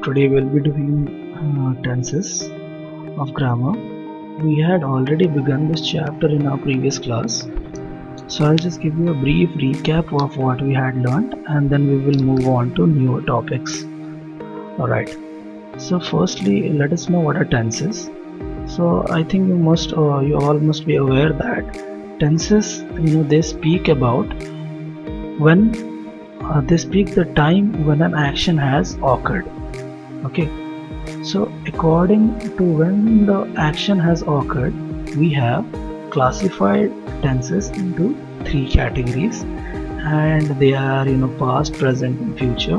Today we'll be doing tenses of grammar. We had already begun this chapter in our previous class, so I'll just give you a brief recap of what we had learned and then we will move on to newer topics. Alright, so firstly, let us know what a tense is. So I think you all must be aware that tenses, they speak about when they speak the time when an action has occurred. Okay, so according to when the action has occurred, we have classified tenses into three categories, and they are past, present, and future.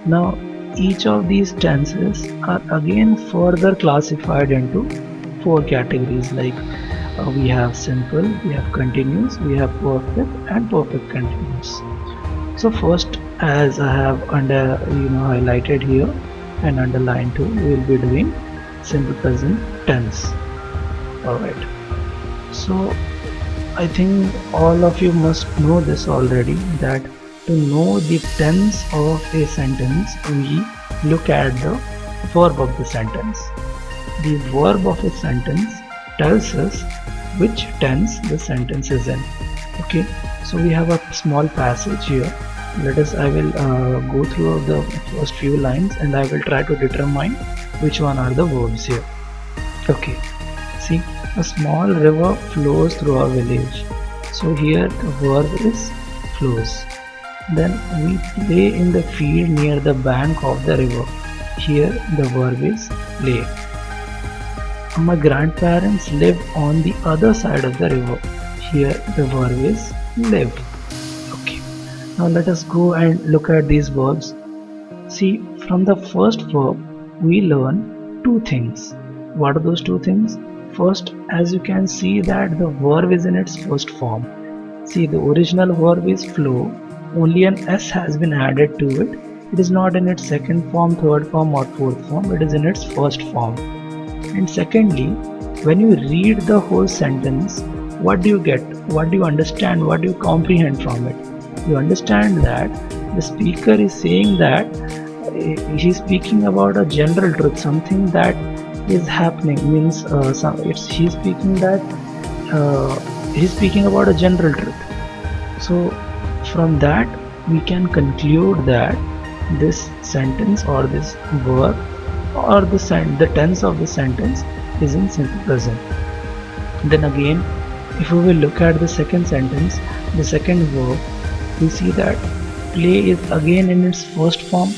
Now each of these tenses are again further classified into four categories, like we have simple, we have continuous, we have perfect, and perfect continuous. So first, as I have highlighted here and underlined too, we will be doing simple present tense. Alright, so I think all of you must know this already, that to know the tense of a sentence, we look at the verb of the sentence. The verb of a sentence tells us which tense the sentence is in. Okay, so we have a small passage here. I will go through the first few lines and I will try to determine which one are the verbs here. Okay, see, a small river flows through our village. So here the verb is flows. Then we play in the field near the bank of the river. Here the verb is play. My grandparents live on the other side of the river. Here the verb is live. Okay, now let us go and look at these verbs. See, from the first verb we learn two things. What are those two things? First, as you can see that the verb is in its first form. See, the original verb is flow, only an S has been added to it. It is not in its second form, third form or fourth form, it is in its first form. And secondly, when you read the whole sentence, what do you get? What do you understand? What do you comprehend from it? You understand that the speaker is saying that he is speaking about a general truth, something that is happening, means he's speaking about a general truth. So from that we can conclude that this sentence or this verb or the tense of the sentence is in simple present. Then again, if we will look at the second sentence, the second verb, we see that play is again in its first form,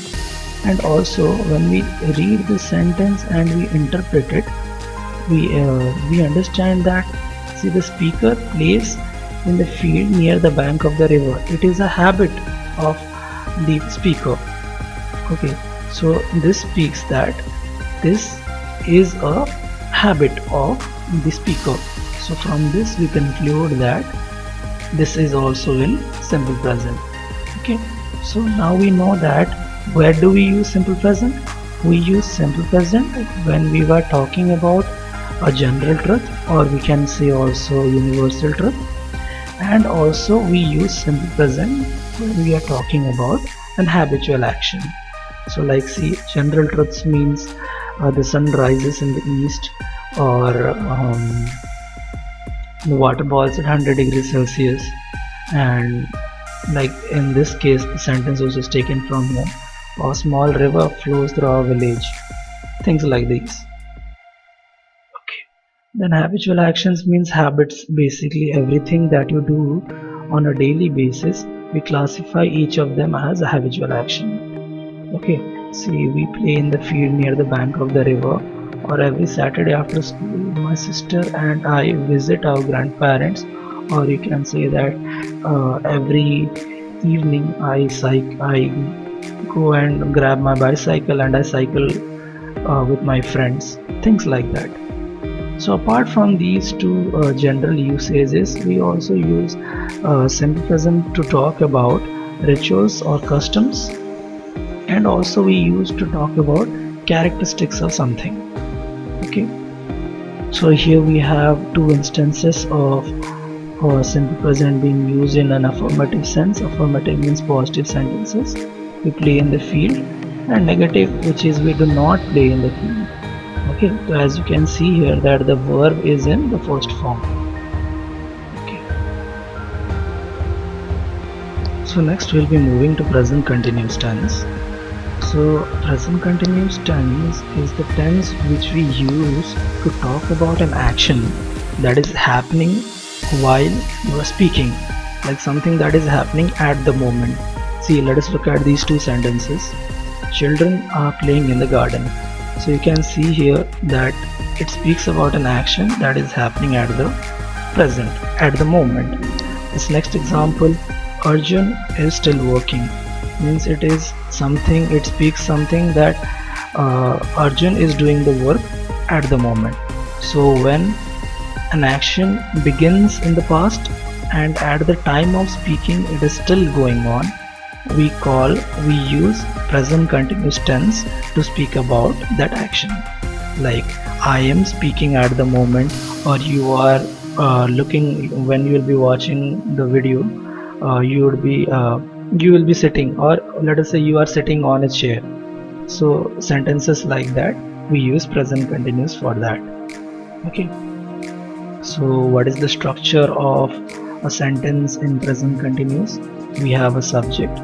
and also when we read the sentence and we interpret it, we understand that, see, the speaker plays in the field near the bank of the river. It is a habit of the speaker. Okay, so this speaks that this is a habit of the speaker. So from this we conclude that this is also in simple present. Okay, so now we know that where do we use simple present? We use simple present when we were talking about a general truth, or we can say also universal truth, and also we use simple present when we are talking about an habitual action. So like, see, general truths means the sun rises in the east, or the water boils at 100 degrees Celsius, and like in this case the sentence was just taken from here, a small river flows through our village, things like these. Okay, then habitual actions means habits, basically everything that you do on a daily basis, we classify each of them as a habitual action. Okay, see, we play in the field near the bank of the river, or every Saturday after school my sister and I visit our grandparents, or you can say that every evening I go and grab my bicycle and I cycle with my friends, things like that. So apart from these two general usages, we also use simple present to talk about rituals or customs, and also we use to talk about characteristics of something. Okay, so here we have two instances of simple present being used in an affirmative sense. Affirmative means positive sentences. We play in the field, and negative, which is we do not play in the field. Okay, so as you can see here that the verb is in the first form. Okay, so next we'll be moving to present continuous tense. So present continuous tense is the tense which we use to talk about an action that is happening while you are speaking, like something that is happening at the moment. See, let us look at these two sentences. Children are playing in the garden. So you can see here that it speaks about an action that is happening at the present, at the moment. This next example, Arjun is still working, means it is something, it speaks something that Arjun is doing the work at the moment. So when an action begins in the past and at the time of speaking it is still going on, we use present continuous tense to speak about that action. Like I am speaking at the moment, or you are looking, when you will be watching the video, you will be sitting, or let us say you are sitting on a chair. So sentences like that, we use present continuous for that. Okay, so what is the structure of a sentence in present continuous? We have a subject,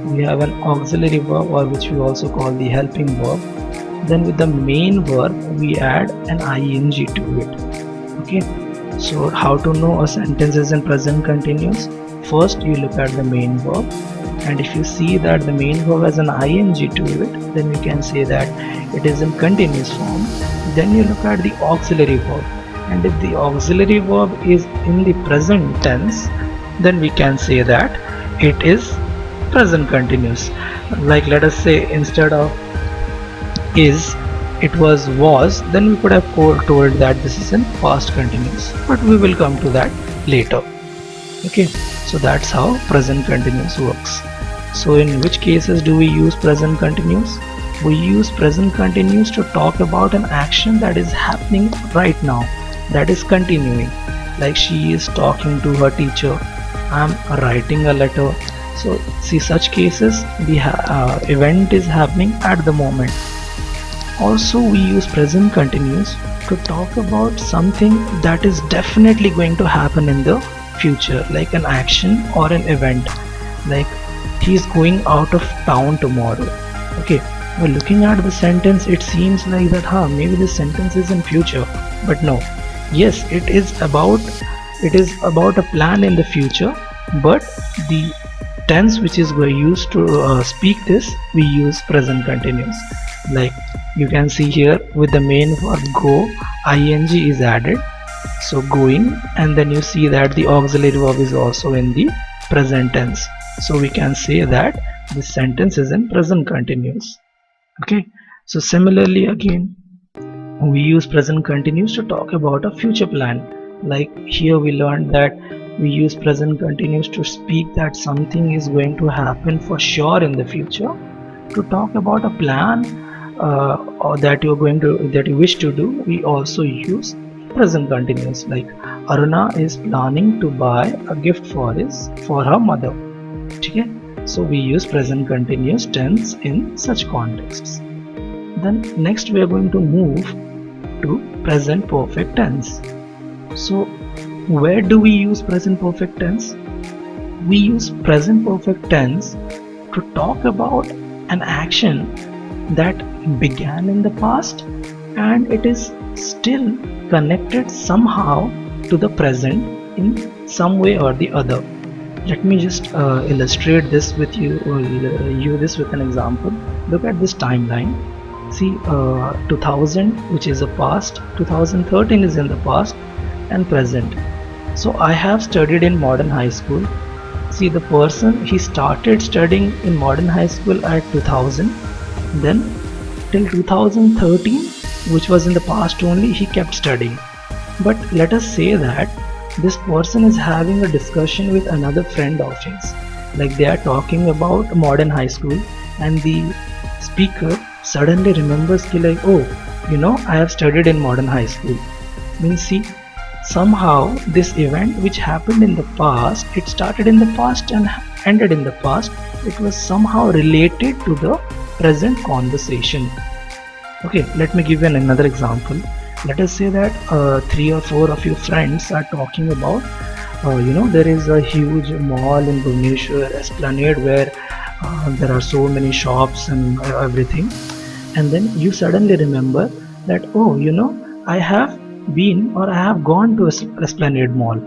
we have an auxiliary verb, or which we also call the helping verb. Then with the main verb we add an ing to it. Okay, so how to know a sentence is in present continuous? First you look at the main verb, and if you see that the main verb has an ing to it, then we can say that it is in continuous form. Then you look at the auxiliary verb, and if the auxiliary verb is in the present tense, then we can say that it is present continuous. Like let us say instead of is, it was, then we could have told that this is in past continuous, but we will come to that later. Okay, so that's how present continuous works. So in which cases do we use present continuous? We use present continuous to talk about an action that is happening right now, that is continuing. Like she is talking to her teacher, I am writing a letter. So see, such cases the event is happening at the moment. Also we use present continuous to talk about something that is definitely going to happen in the future, like an action or an event. Like he is going out of town tomorrow. Okay, well, looking at the sentence it seems like that maybe this sentence is in future, but no. Yes, it is about a plan in the future, but the tense which is used to speak this, we use present continuous. Like you can see here with the main verb go, ing is added, so going, and then you see that the auxiliary verb is also in the present tense. So we can say that this sentence is in present continuous. Okay, so similarly again we use present continuous to talk about a future plan. Like here we learned that we use present continuous to speak that something is going to happen for sure in the future. To talk about a plan or that you wish to do, we also use present continuous. Like Aruna is planning to buy a gift for her mother. Okay, so we use present continuous tense in such contexts. Then next we are going to move to present perfect tense. So where do we use present perfect tense? We use present perfect tense to talk about an action that began in the past and it is still connected somehow to the present in some way or the other. Let me just illustrate this with you, this with an example. Look at this timeline. See, 2000, which is a past, 2013 is in the past, and present. So I have studied in modern high school. See, the person, he started studying in modern high school at 2000, then till 2013, which was in the past only, he kept studying. But let us say that this person is having a discussion with another friend of his, like they are talking about modern high school, and the speaker suddenly remembers like, oh, I have studied in modern high school. Means see, somehow this event which happened in the past, it started in the past and ended in the past, it was somehow related to the present conversation. Okay, let me give you another example. Let us say that three or four of your friends are talking about, there is a huge mall in Bhubaneswar, Esplanade, where there are so many shops and everything. And then you suddenly remember that, oh, I have been or I have gone to Esplanade Mall.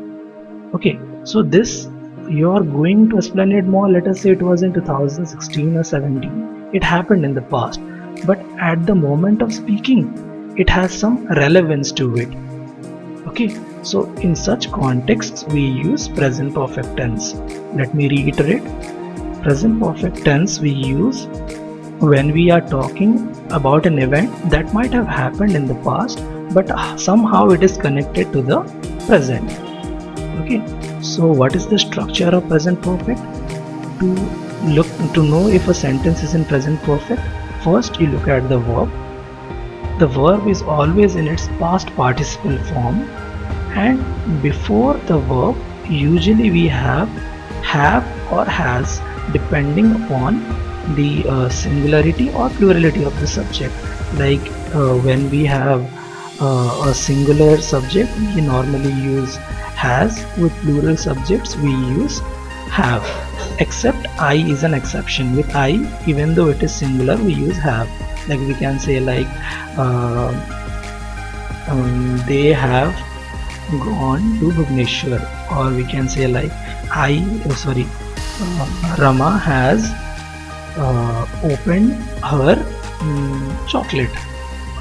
Okay, so this, you're going to Esplanade Mall, let us say it was in 2016 or 17. It happened in the past, but at the moment of speaking, it has some relevance to it. Okay, so in such contexts, we use present perfect tense. Let me reiterate. Present perfect tense we use when we are talking about an event that might have happened in the past, but somehow it is connected to the present. Okay, so what is the structure of present perfect? To know if a sentence is in present perfect, first you look at the verb. The verb is always in its past participle form, and before the verb usually we have or has, depending upon the singularity or plurality of the subject. Like when we have a singular subject, we normally use has. With plural subjects we use have, except I is an exception. With I, even though it is singular, we use have. Like we can say like they have gone to Bhubaneswar, or we can say like Rama has opened her chocolate.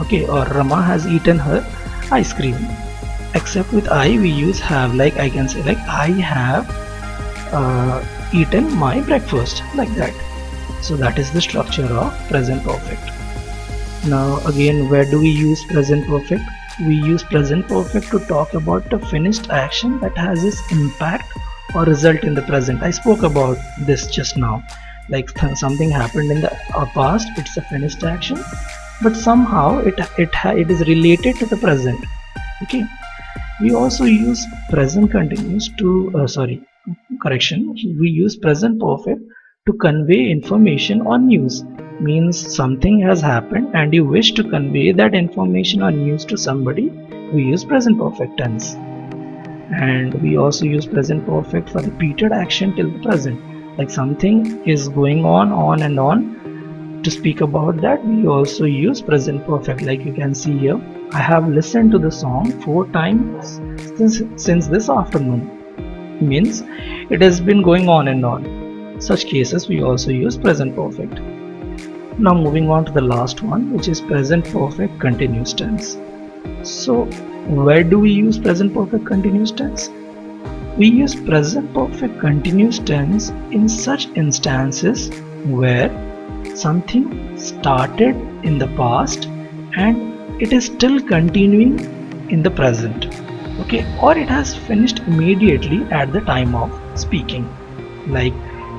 Okay, or Rama has eaten her ice cream. Except with I we use have. Like I can say like I have eaten my breakfast, like that. So that is the structure of present perfect. Now again, where do we use present perfect? We use present perfect to talk about a finished action that has its impact or result in the present. I spoke about this just now. Like something happened in the past, it's a finished action, but somehow it is related to the present. Okay, we also use present continuous to we use present perfect to convey information or news. Means something has happened and you wish to convey that information or news to somebody, we use present perfect tense. And we also use present perfect for repeated action till the present. Like something is going on and on. To speak about that, we also use present perfect. Like you can see here, I have listened to the song 4 times since this afternoon. Means it has been going on and on. Such cases we also use present perfect. Now moving on to the last one, which is present perfect continuous tense. So where do we use present perfect continuous tense? We use present perfect continuous tense in such instances where something started in the past and it is still continuing in the present. Okay, or it has finished immediately at the time of speaking. Like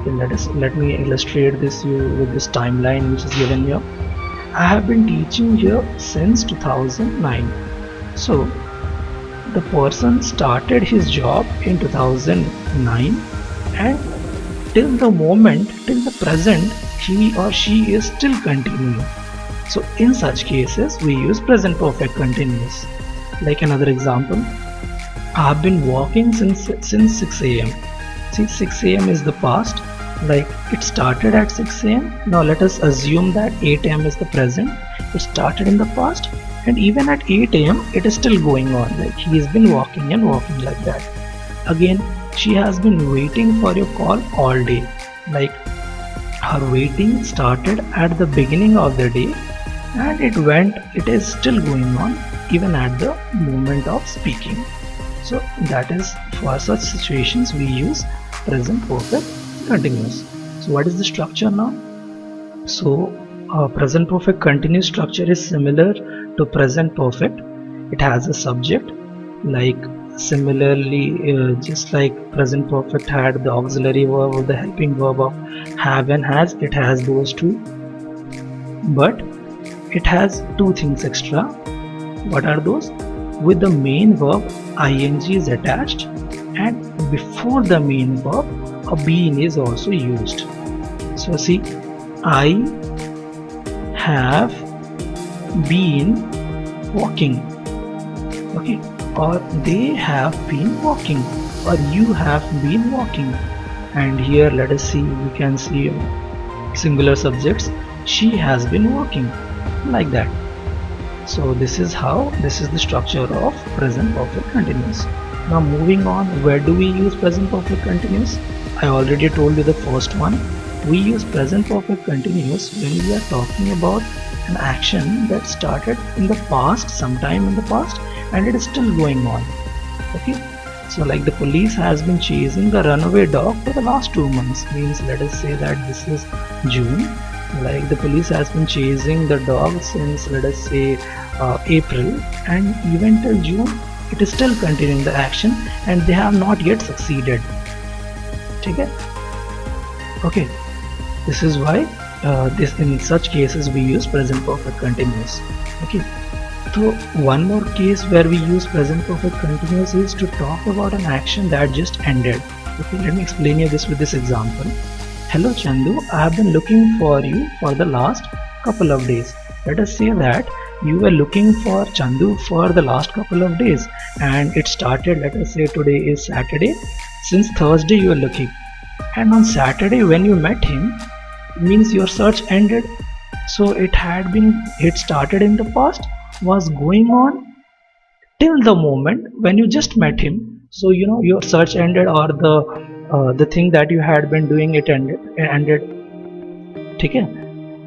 let me illustrate this with this timeline which is given here. I have been teaching here since 2009. So the person started his job in 2009, and till the present, he or she is still continuing. So in such cases we use present perfect continuous. Like another example, I have been walking since 6 a.m. See, 6 a.m. is the past. Like it started at 6 a.m. Now let us assume that 8 a.m. is the present. It started in the past, and even at 8 a.m. it is still going on. Like he has been walking and walking like that. Again, she has been waiting for your call all day. Like her waiting started at the beginning of the day, and it is still going on even at the moment of speaking. So that is, for such situations we use present perfect continuous. So what is the structure now? So present perfect continuous structure is similar to present perfect. It has a subject. Like similarly, just like present perfect had the auxiliary verb or the helping verb of have and has, it has those two, but it has two things extra. What are those? With the main verb ing is attached, and before the main verb a being is also used. So see, I have been walking. Okay, or they have been walking, or you have been walking. And here let us see, we can see singular subjects. She has been walking, like that. So this is the structure of present perfect continuous. Now moving on, where do we use present perfect continuous? I already told you the first one. We use present perfect continuous when we are talking about an action that started in the past, sometime in the past, and it is still going on. Okay, so like the police has been chasing the runaway dog for the last 2 months. Means let us say that this is June. Like the police has been chasing the dog since, let us say, April, and even till June it is still continuing the action, and they have not yet succeeded. Okay, okay, this is why this in such cases we use present perfect continuous. Okay, so one more case where we use present perfect continuous is to talk about an action that just ended. Okay, let me explain you this with this example. Hello Chandu, I have been looking for you for the last couple of days. Let us say that you were looking for Chandu for the last couple of days, and it started, let us say today is Saturday. Since Thursday you were looking, and on Saturday when you met him, means your search ended. So it started in the past, was going on till the moment when you just met him. So your search ended, or the thing that you had been doing, it ended. Okay,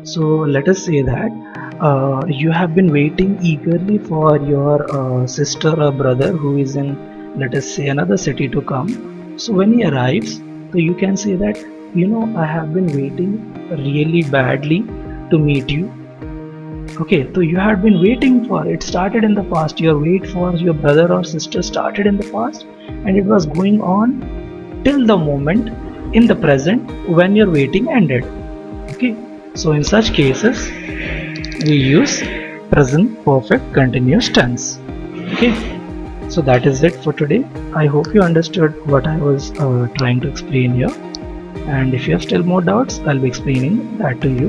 so let us say that you have been waiting eagerly for your sister or brother who is in, let us say, another city to come. So when he arrives, so you can say that I have been waiting really badly to meet you. Okay, so you had been waiting for, it started in the past, your wait for your brother or sister started in the past, and it was going on till the moment in the present when your waiting ended. Okay, so in such cases we use present perfect continuous tense. Okay, so that is it for today. I hope you understood what I was trying to explain here, and if you have still more doubts, I'll be explaining that to you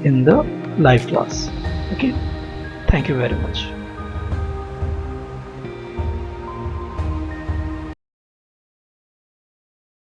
in the live class. Okay, thank you very much.